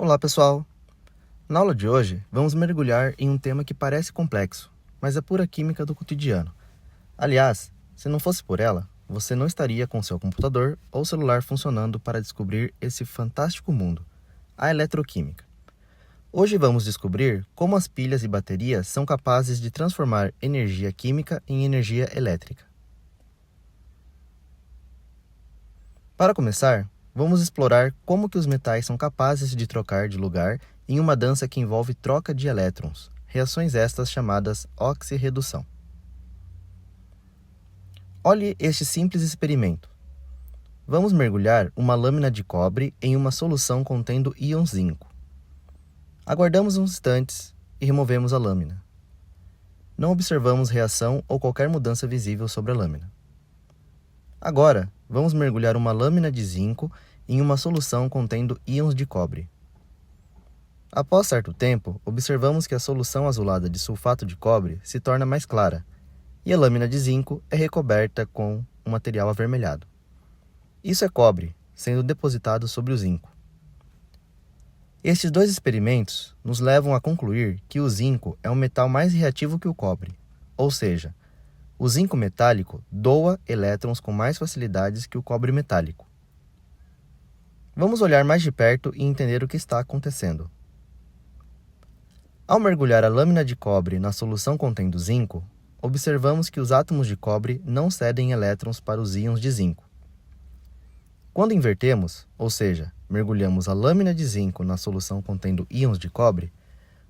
Olá, pessoal! Na aula de hoje, vamos mergulhar em um tema que parece complexo, mas é pura química do cotidiano. Aliás, se não fosse por ela, você não estaria com seu computador ou celular funcionando para descobrir esse fantástico mundo, a eletroquímica. Hoje vamos descobrir como as pilhas e baterias são capazes de transformar energia química em energia elétrica. Para começar, vamos explorar como que os metais são capazes de trocar de lugar em uma dança que envolve troca de elétrons, reações estas chamadas oxirredução. Olhe este simples experimento. Vamos mergulhar uma lâmina de cobre em uma solução contendo íons zinco. Aguardamos uns instantes e removemos a lâmina. Não observamos reação ou qualquer mudança visível sobre a lâmina. Agora, vamos mergulhar uma lâmina de zinco em uma solução contendo íons de cobre. Após certo tempo, observamos que a solução azulada de sulfato de cobre se torna mais clara, e a lâmina de zinco é recoberta com um material avermelhado. Isso é cobre, sendo depositado sobre o zinco. Estes dois experimentos nos levam a concluir que o zinco é um metal mais reativo que o cobre, ou seja, o zinco metálico doa elétrons com mais facilidades que o cobre metálico. Vamos olhar mais de perto e entender o que está acontecendo. Ao mergulhar a lâmina de cobre na solução contendo zinco, observamos que os átomos de cobre não cedem elétrons para os íons de zinco. Quando invertemos, ou seja, mergulhamos a lâmina de zinco na solução contendo íons de cobre,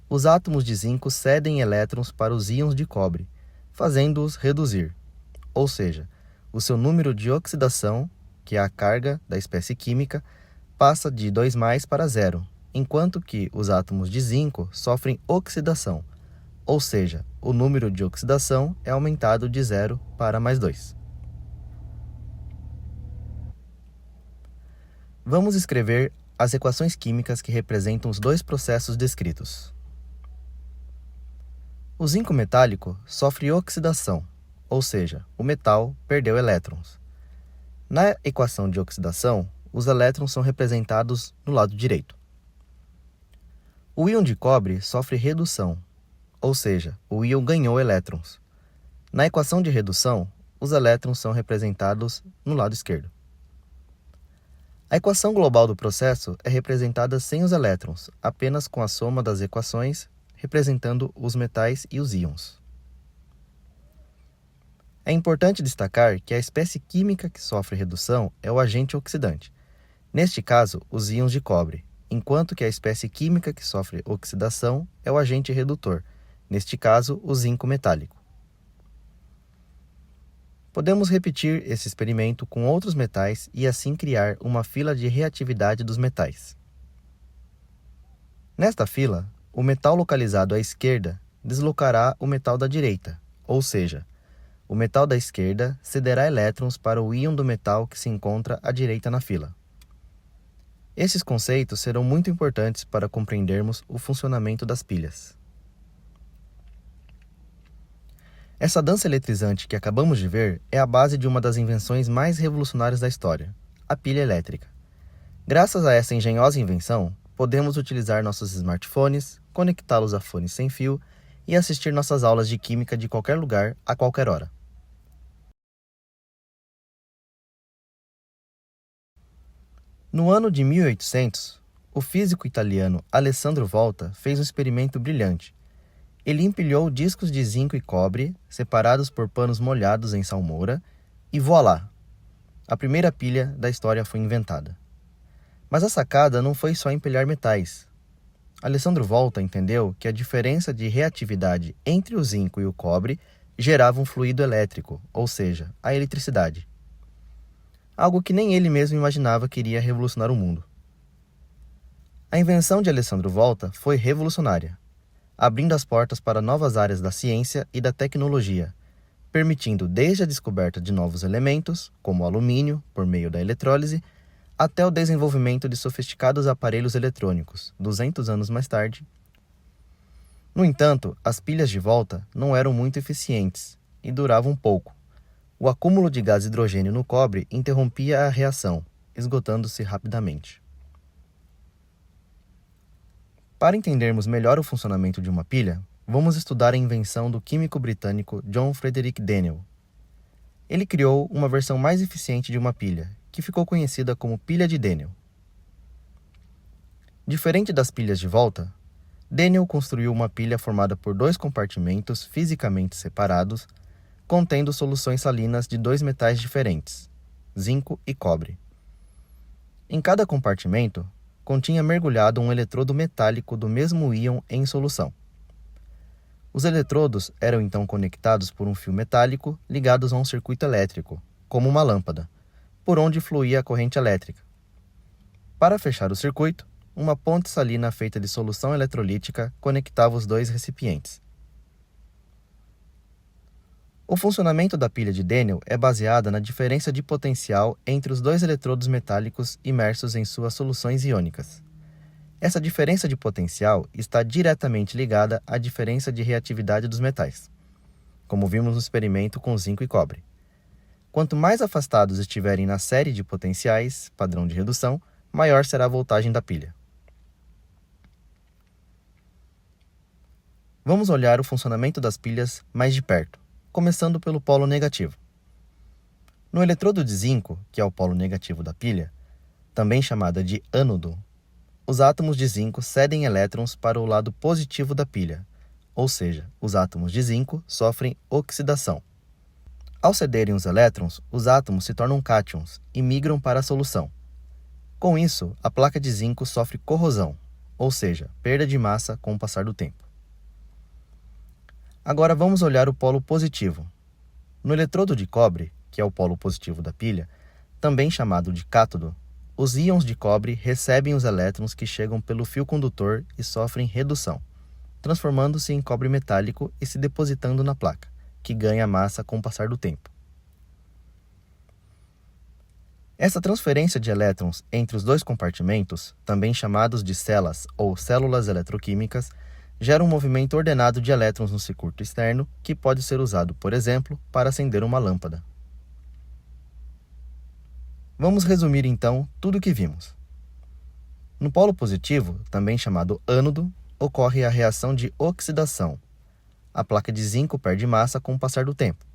os átomos de zinco cedem elétrons para os íons de cobre, fazendo-os reduzir, ou seja, o seu número de oxidação, que é a carga da espécie química, passa de 2+ para 0, enquanto que os átomos de zinco sofrem oxidação, ou seja, o número de oxidação é aumentado de 0 para +2. Vamos escrever as equações químicas que representam os dois processos descritos. O zinco metálico sofre oxidação, ou seja, o metal perdeu elétrons. Na equação de oxidação, os elétrons são representados no lado direito. O íon de cobre sofre redução, ou seja, o íon ganhou elétrons. Na equação de redução, os elétrons são representados no lado esquerdo. A equação global do processo é representada sem os elétrons, apenas com a soma das equações, representando os metais e os íons. É importante destacar que a espécie química que sofre redução é o agente oxidante, neste caso, os íons de cobre, enquanto que a espécie química que sofre oxidação é o agente redutor, neste caso, o zinco metálico. Podemos repetir esse experimento com outros metais e assim criar uma fila de reatividade dos metais. Nesta fila, o metal localizado à esquerda deslocará o metal da direita, ou seja, o metal da esquerda cederá elétrons para o íon do metal que se encontra à direita na fila. Esses conceitos serão muito importantes para compreendermos o funcionamento das pilhas. Essa dança eletrizante que acabamos de ver é a base de uma das invenções mais revolucionárias da história, a pilha elétrica. Graças a essa engenhosa invenção, podemos utilizar nossos smartphones, conectá-los a fones sem fio e assistir nossas aulas de química de qualquer lugar, a qualquer hora. No ano de 1800, o físico italiano Alessandro Volta fez um experimento brilhante. Ele empilhou discos de zinco e cobre, separados por panos molhados em salmoura, e voilá! A primeira pilha da história foi inventada. Mas a sacada não foi só empilhar metais. Alessandro Volta entendeu que a diferença de reatividade entre o zinco e o cobre gerava um fluido elétrico, ou seja, a eletricidade. Algo que nem ele mesmo imaginava que iria revolucionar o mundo. A invenção de Alessandro Volta foi revolucionária, abrindo as portas para novas áreas da ciência e da tecnologia, permitindo desde a descoberta de novos elementos, como o alumínio, por meio da eletrólise, até o desenvolvimento de sofisticados aparelhos eletrônicos, 200 anos mais tarde. No entanto, as pilhas de Volta não eram muito eficientes e duravam pouco. O acúmulo de gás hidrogênio no cobre interrompia a reação, esgotando-se rapidamente. Para entendermos melhor o funcionamento de uma pilha, vamos estudar a invenção do químico britânico John Frederick Daniell. Ele criou uma versão mais eficiente de uma pilha, que ficou conhecida como pilha de Daniell. Diferente das pilhas de volta, Daniell construiu uma pilha formada por dois compartimentos fisicamente separados, contendo soluções salinas de dois metais diferentes, zinco e cobre. Em cada compartimento, continha mergulhado um eletrodo metálico do mesmo íon em solução. Os eletrodos eram então conectados por um fio metálico ligados a um circuito elétrico, como uma lâmpada, por onde fluía a corrente elétrica. Para fechar o circuito, uma ponte salina feita de solução eletrolítica conectava os dois recipientes. O funcionamento da pilha de Daniell é baseada na diferença de potencial entre os dois eletrodos metálicos imersos em suas soluções iônicas. Essa diferença de potencial está diretamente ligada à diferença de reatividade dos metais, como vimos no experimento com zinco e cobre. Quanto mais afastados estiverem na série de potenciais, padrão de redução, maior será a voltagem da pilha. Vamos olhar o funcionamento das pilhas mais de perto, começando pelo polo negativo. No eletrodo de zinco, que é o polo negativo da pilha, também chamada de ânodo, os átomos de zinco cedem elétrons para o lado positivo da pilha, ou seja, os átomos de zinco sofrem oxidação. Ao cederem os elétrons, os átomos se tornam cátions e migram para a solução. Com isso, a placa de zinco sofre corrosão, ou seja, perda de massa com o passar do tempo. Agora vamos olhar o polo positivo. No eletrodo de cobre, que é o polo positivo da pilha, também chamado de cátodo, os íons de cobre recebem os elétrons que chegam pelo fio condutor e sofrem redução, transformando-se em cobre metálico e se depositando na placa, que ganha massa com o passar do tempo. Essa transferência de elétrons entre os dois compartimentos, também chamados de celas ou células eletroquímicas, gera um movimento ordenado de elétrons no circuito externo que pode ser usado, por exemplo, para acender uma lâmpada. Vamos resumir então tudo o que vimos. No polo positivo, também chamado ânodo, ocorre a reação de oxidação. A placa de zinco perde massa com o passar do tempo.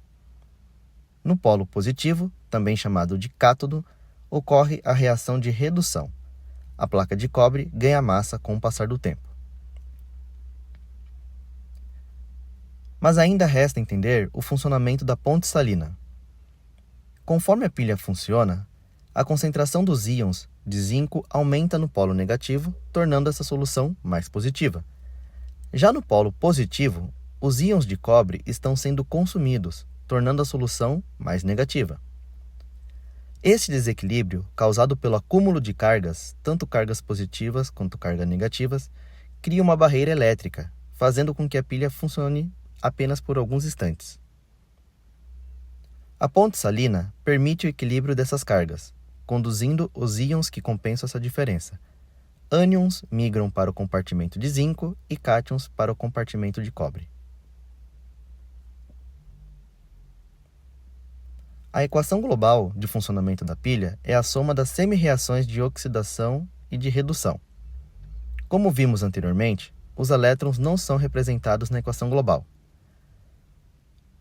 No polo positivo, também chamado de cátodo, ocorre a reação de redução. A placa de cobre ganha massa com o passar do tempo. Mas ainda resta entender o funcionamento da ponte salina. Conforme a pilha funciona, a concentração dos íons de zinco aumenta no polo negativo, tornando essa solução mais positiva. Já no polo positivo, os íons de cobre estão sendo consumidos, tornando a solução mais negativa. Esse desequilíbrio, causado pelo acúmulo de cargas, tanto cargas positivas quanto cargas negativas, cria uma barreira elétrica, fazendo com que a pilha funcione apenas por alguns instantes. A ponte salina permite o equilíbrio dessas cargas, conduzindo os íons que compensam essa diferença. Ânions migram para o compartimento de zinco e cátions para o compartimento de cobre. A equação global de funcionamento da pilha é a soma das semi-reações de oxidação e de redução. Como vimos anteriormente, os elétrons não são representados na equação global.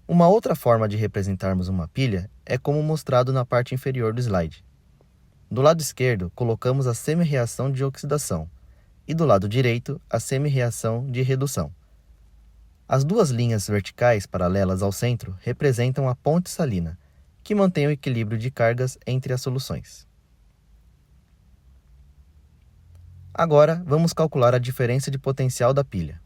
Uma outra forma de representarmos uma pilha é como mostrado na parte inferior do slide. Do lado esquerdo, colocamos a semi-reação de oxidação e do lado direito, a semi-reação de redução. As duas linhas verticais paralelas ao centro representam a ponte salina, que mantém o equilíbrio de cargas entre as soluções. Agora, vamos calcular a diferença de potencial da pilha.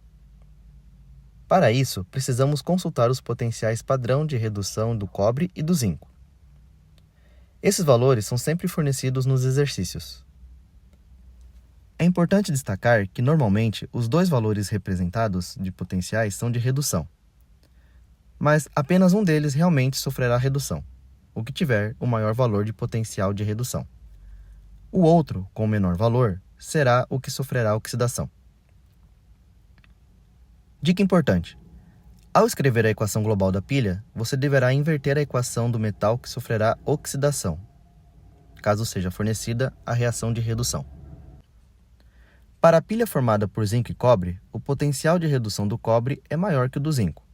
Para isso, precisamos consultar os potenciais padrão de redução do cobre e do zinco. Esses valores são sempre fornecidos nos exercícios. É importante destacar que, normalmente, os dois valores representados de potenciais são de redução, mas apenas um deles realmente sofrerá redução, o que tiver o maior valor de potencial de redução. O outro, com o menor valor, será o que sofrerá oxidação. Dica importante: ao escrever a equação global da pilha, você deverá inverter a equação do metal que sofrerá oxidação, caso seja fornecida a reação de redução. Para a pilha formada por zinco e cobre, o potencial de redução do cobre é maior que o do zinco.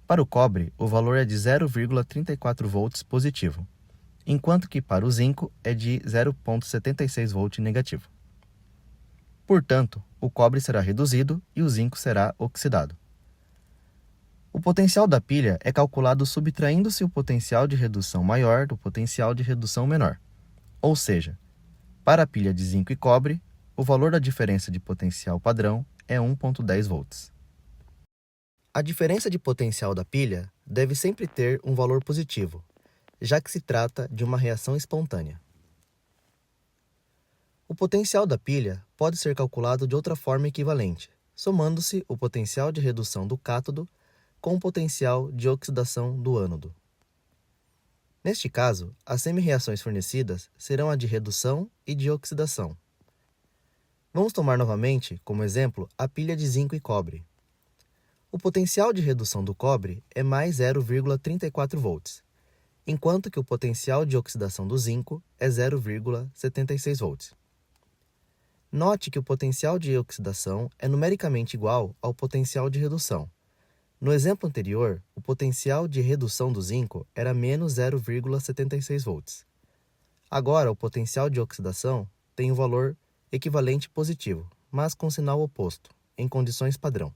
Para o cobre, o valor é de 0,34 volts positivo, enquanto que para o zinco é de 0,76 volt negativo. Portanto, o cobre será reduzido e o zinco será oxidado. O potencial da pilha é calculado subtraindo-se o potencial de redução maior do potencial de redução menor. Ou seja, para a pilha de zinco e cobre, o valor da diferença de potencial padrão é 1,10 volts. A diferença de potencial da pilha deve sempre ter um valor positivo, já que se trata de uma reação espontânea. O potencial da pilha pode ser calculado de outra forma equivalente, somando-se o potencial de redução do cátodo com o potencial de oxidação do ânodo. Neste caso, as semi-reações fornecidas serão a de redução e de oxidação. Vamos tomar novamente, como exemplo, a pilha de zinco e cobre. O potencial de redução do cobre é mais 0,34 volts, enquanto que o potencial de oxidação do zinco é 0,76 volts. Note que o potencial de oxidação é numericamente igual ao potencial de redução. No exemplo anterior, o potencial de redução do zinco era menos 0,76 volts. Agora, o potencial de oxidação tem um valor equivalente positivo, mas com sinal oposto, em condições padrão.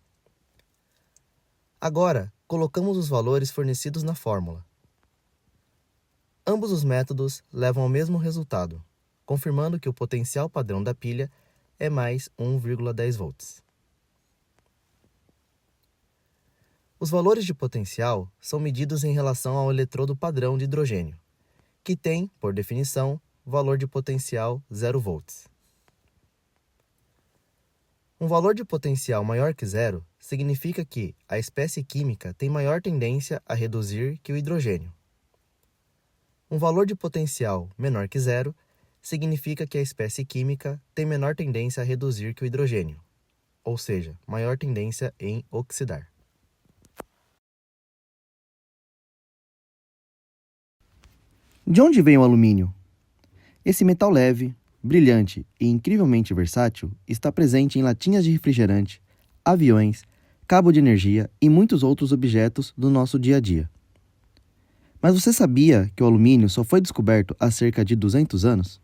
Agora, colocamos os valores fornecidos na fórmula. Ambos os métodos levam ao mesmo resultado, confirmando que o potencial padrão da pilha é mais 1,10 volts. Os valores de potencial são medidos em relação ao eletrodo padrão de hidrogênio, que tem, por definição, valor de potencial 0 volts. Um valor de potencial maior que zero significa que a espécie química tem maior tendência a reduzir que o hidrogênio. Um valor de potencial menor que zero significa que a espécie química tem menor tendência a reduzir que o hidrogênio, ou seja, maior tendência em oxidar. De onde vem o alumínio? Esse metal leve, brilhante e incrivelmente versátil está presente em latinhas de refrigerante, aviões, cabo de energia e muitos outros objetos do nosso dia a dia. Mas você sabia que o alumínio só foi descoberto há cerca de 200 anos?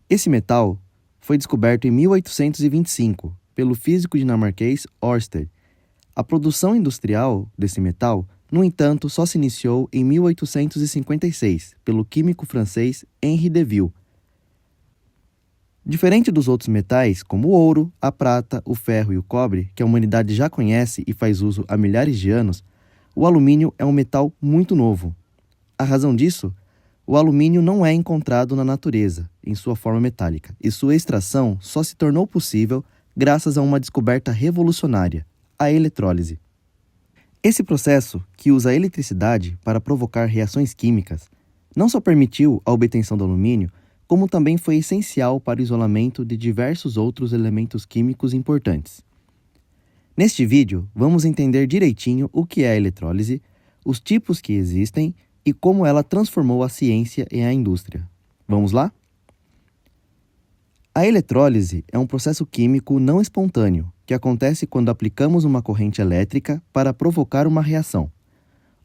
Esse metal foi descoberto em 1825 pelo físico dinamarquês Ørsted. A produção industrial desse metal, no entanto, só se iniciou em 1856 pelo químico francês Henri Deville. Diferente dos outros metais, como o ouro, a prata, o ferro e o cobre, que a humanidade já conhece e faz uso há milhares de anos, o alumínio é um metal muito novo. A razão disso? O alumínio não é encontrado na natureza, em sua forma metálica, e sua extração só se tornou possível graças a uma descoberta revolucionária, a eletrólise. Esse processo, que usa a eletricidade para provocar reações químicas, não só permitiu a obtenção do alumínio, como também foi essencial para o isolamento de diversos outros elementos químicos importantes. Neste vídeo, vamos entender direitinho o que é a eletrólise, os tipos que existem e como ela transformou a ciência e a indústria. Vamos lá? A eletrólise é um processo químico não espontâneo que acontece quando aplicamos uma corrente elétrica para provocar uma reação.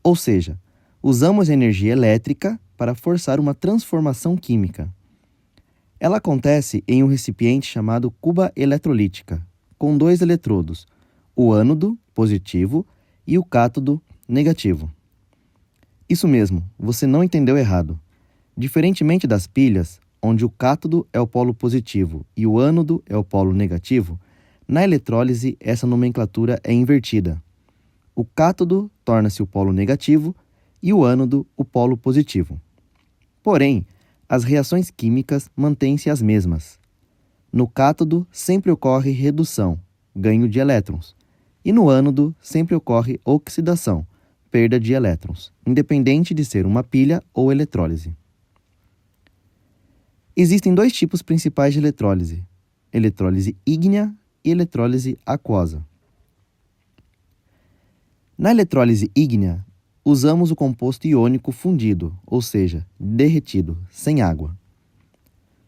Ou seja, usamos energia elétrica para forçar uma transformação química. Ela acontece em um recipiente chamado cuba eletrolítica, com dois eletrodos, o ânodo, positivo, e o cátodo, negativo. Isso mesmo, você não entendeu errado. Diferentemente das pilhas, onde o cátodo é o polo positivo e o ânodo é o polo negativo, na eletrólise essa nomenclatura é invertida. O cátodo torna-se o polo negativo e o ânodo o polo positivo. Porém, as reações químicas mantêm-se as mesmas. No cátodo sempre ocorre redução, ganho de elétrons, e no ânodo sempre ocorre oxidação, perda de elétrons, independente de ser uma pilha ou eletrólise. Existem dois tipos principais de eletrólise: eletrólise ígnea e eletrólise aquosa. Na eletrólise ígnea, usamos o composto iônico fundido, ou seja, derretido, sem água.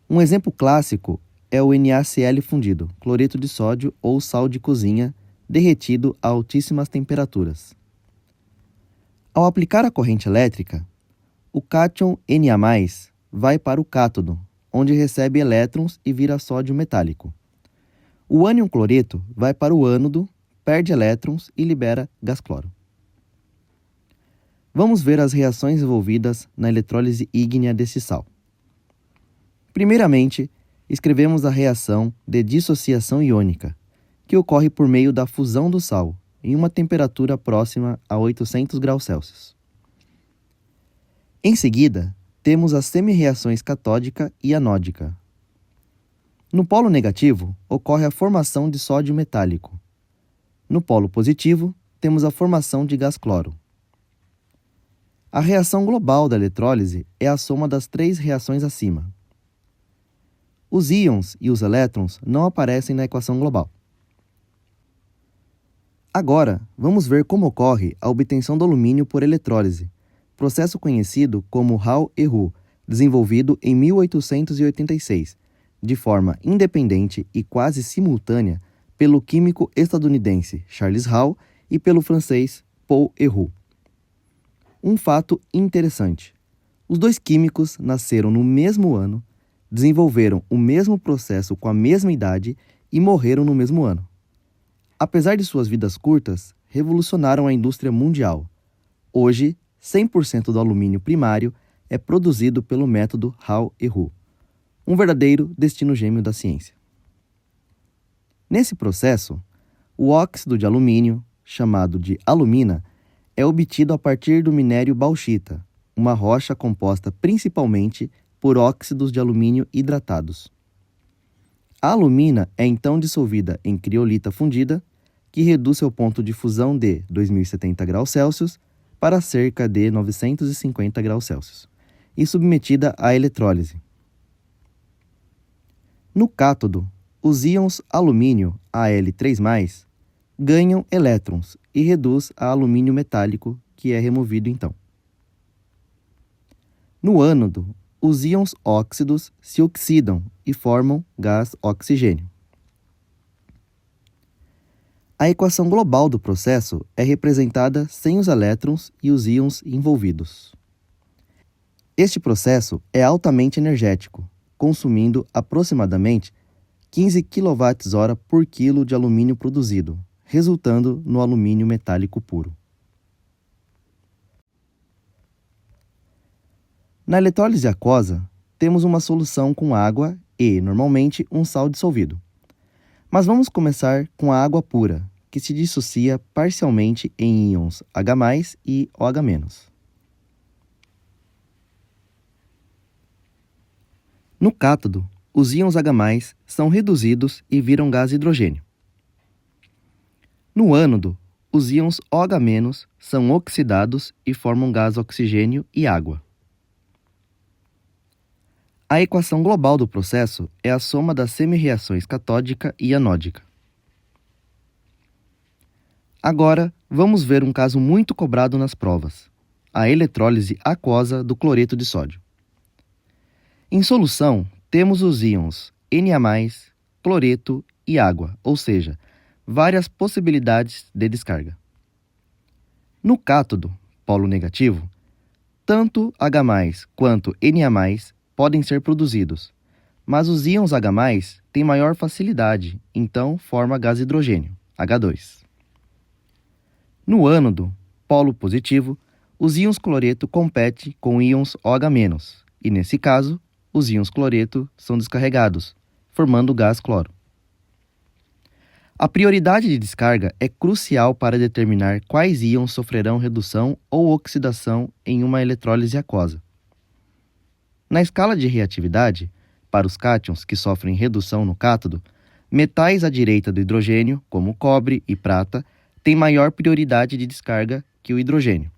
Um exemplo clássico é o NaCl fundido, cloreto de sódio ou sal de cozinha, derretido a altíssimas temperaturas. Ao aplicar a corrente elétrica, o cátion Na+, vai para o cátodo, onde recebe elétrons e vira sódio metálico. O ânion cloreto vai para o ânodo, perde elétrons e libera gás cloro. Vamos ver as reações envolvidas na eletrólise ígnea desse sal. Primeiramente, escrevemos a reação de dissociação iônica, que ocorre por meio da fusão do sal, em uma temperatura próxima a 800 graus Celsius. Em seguida, temos as semi-reações catódica e anódica. No polo negativo, ocorre a formação de sódio metálico. No polo positivo, temos a formação de gás cloro. A reação global da eletrólise é a soma das três reações acima. Os íons e os elétrons não aparecem na equação global. Agora, vamos ver como ocorre a obtenção do alumínio por eletrólise, processo conhecido como Hall-Héroult, desenvolvido em 1886, de forma independente e quase simultânea pelo químico estadunidense Charles Hall e pelo francês Paul Héroult. Um fato interessante: os dois químicos nasceram no mesmo ano, desenvolveram o mesmo processo com a mesma idade e morreram no mesmo ano. Apesar de suas vidas curtas, revolucionaram a indústria mundial. Hoje, 100% do alumínio primário é produzido pelo método Hall-Héroult, um verdadeiro destino gêmeo da ciência. Nesse processo, o óxido de alumínio, chamado de alumina, é obtido a partir do minério bauxita, uma rocha composta principalmente por óxidos de alumínio hidratados. A alumina é então dissolvida em criolita fundida, que reduz seu ponto de fusão de 2070 graus Celsius para cerca de 950 graus Celsius, e submetida à eletrólise. No cátodo, os íons alumínio Al3+, ganham elétrons e reduz a alumínio metálico, que é removido então. No ânodo, os íons óxidos se oxidam e formam gás oxigênio. A equação global do processo é representada sem os elétrons e os íons envolvidos. Este processo é altamente energético, consumindo aproximadamente 15 kWh por quilo de alumínio produzido, resultando no alumínio metálico puro. Na eletrólise aquosa, temos uma solução com água e, normalmente, um sal dissolvido. Mas vamos começar com a água pura, que se dissocia parcialmente em íons H+ e OH-. No cátodo, os íons H+ são reduzidos e viram gás hidrogênio. No ânodo, os íons OH- são oxidados e formam gás oxigênio e água. A equação global do processo é a soma das semi-reações catódica e anódica. Agora, vamos ver um caso muito cobrado nas provas: a eletrólise aquosa do cloreto de sódio. Em solução, temos os íons Na+, cloreto e água, ou seja, várias possibilidades de descarga. No cátodo, polo negativo, tanto H+ quanto Na+ podem ser produzidos, mas os íons H+ têm maior facilidade, então forma gás hidrogênio, H2. No ânodo, polo positivo, os íons cloreto competem com íons OH-, e nesse caso, os íons cloreto são descarregados, formando o gás cloro. A prioridade de descarga é crucial para determinar quais íons sofrerão redução ou oxidação em uma eletrólise aquosa. Na escala de reatividade, para os cátions que sofrem redução no cátodo, metais à direita do hidrogênio, como cobre e prata, têm maior prioridade de descarga que o hidrogênio.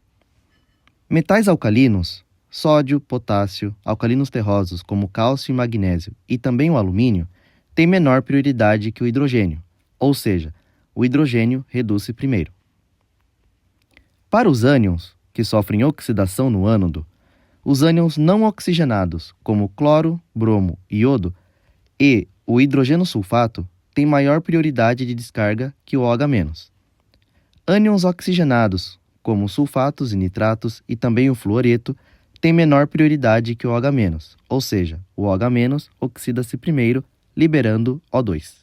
Metais alcalinos, sódio, potássio, alcalinos terrosos como cálcio e magnésio e também o alumínio, têm menor prioridade que o hidrogênio, ou seja, o hidrogênio reduz-se primeiro. Para os ânions, que sofrem oxidação no ânodo, os ânions não oxigenados, como cloro, bromo e iodo, E o hidrogeno sulfato tem maior prioridade de descarga que o OH-. Ânions oxigenados, como sulfatos e nitratos e também o fluoreto, têm menor prioridade que o OH-, ou seja, o OH- oxida-se primeiro, liberando O2.